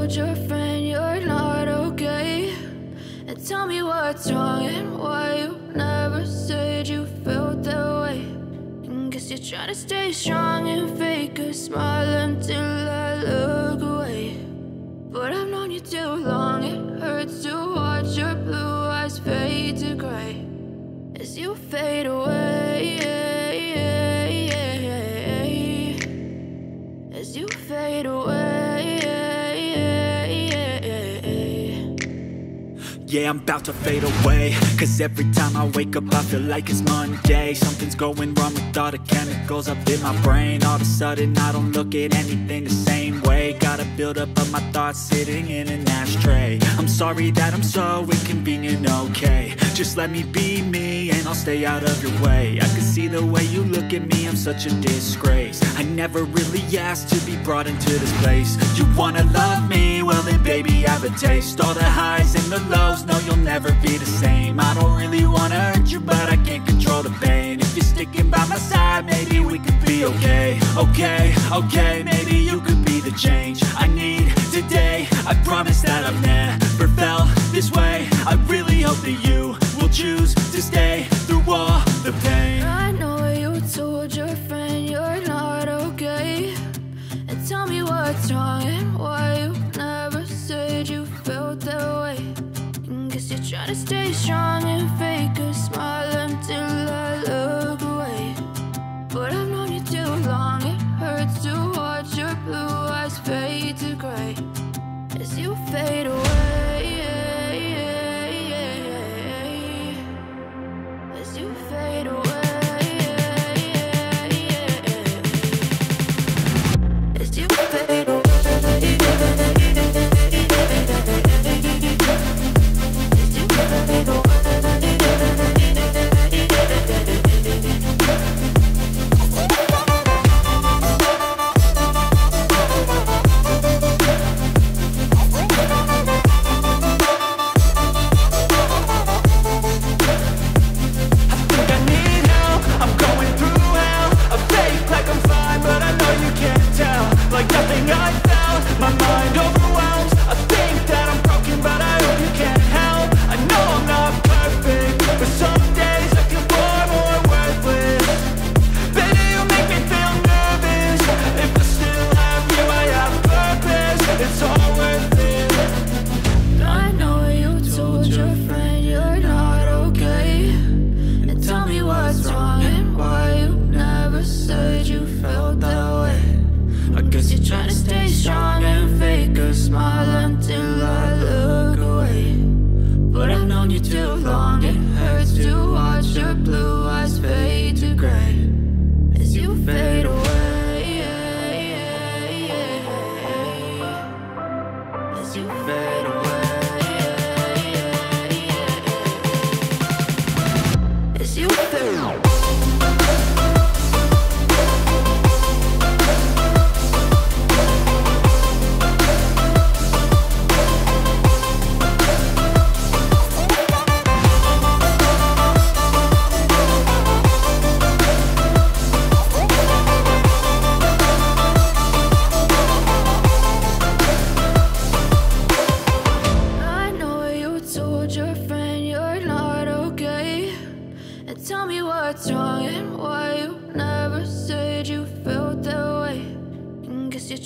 told your friend you're not okay? And tell me what's wrong and why you never said you felt that way. And guess you're trying to stay strong and fake a smile until I look away. But I've known you too long, it hurts to watch your blue eyes fade to gray as you fade away, as you fade away. Yeah, I'm about to fade away, cause every time I wake up I feel like it's Monday. Something's going wrong with all the chemicals up in my brain. All of a sudden I don't look at anything the same way. Got a buildup of my thoughts sitting in an ashtray. I'm sorry that I'm so inconvenient, okay? Just let me be me and I'll stay out of your way. I can see the way you look at me, I'm such a disgrace. I never really asked to be brought into this place. You wanna love me? Well then baby I have a taste. All the highs and the lows, no you'll never be the same. I don't really wanna hurt you but I can't control the pain. If you're sticking by my side maybe we could be okay. Okay, maybe you could be the change I need today. I promise that I've never felt this way. I really hope that you will choose to stay through all the pain. I know you told your friend you're not okay. And tell me what's wrong and why you never said you felt that way. And guess you're trying to stay strong and fake a smile until I look away. But I've known you too long, it hurts to watch your blue eyes fade to gray as you fade away, as you fade away, as you fade away.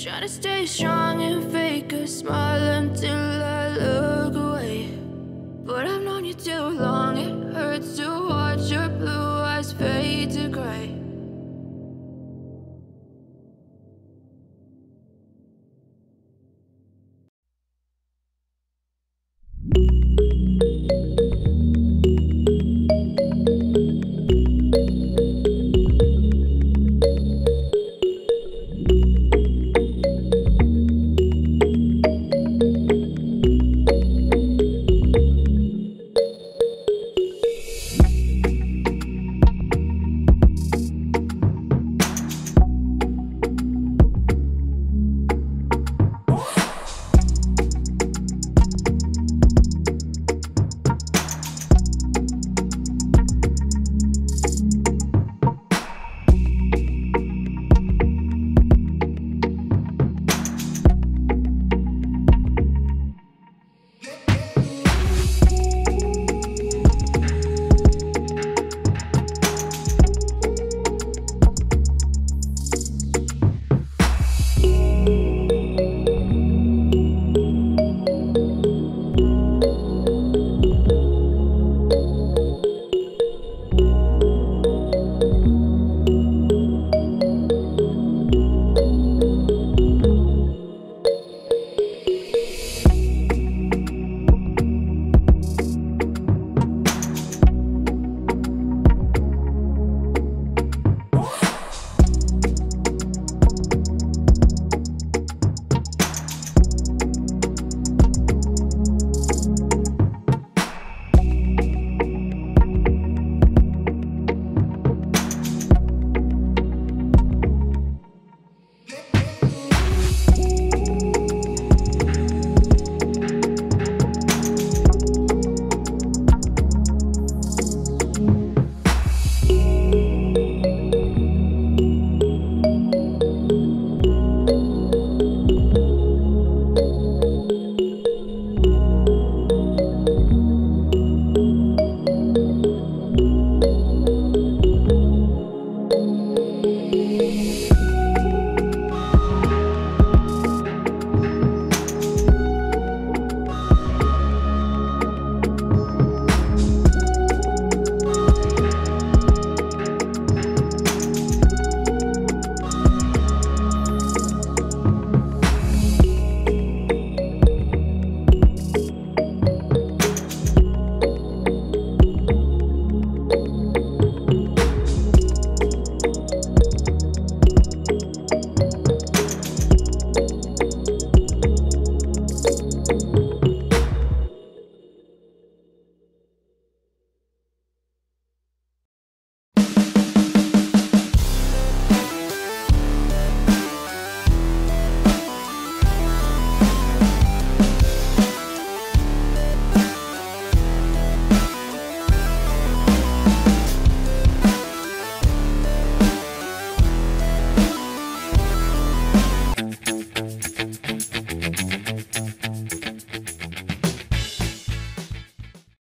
Trying to stay strong and fake a smile until I look away. But I've known you too long, it hurts to watch your blue eyes fade to gray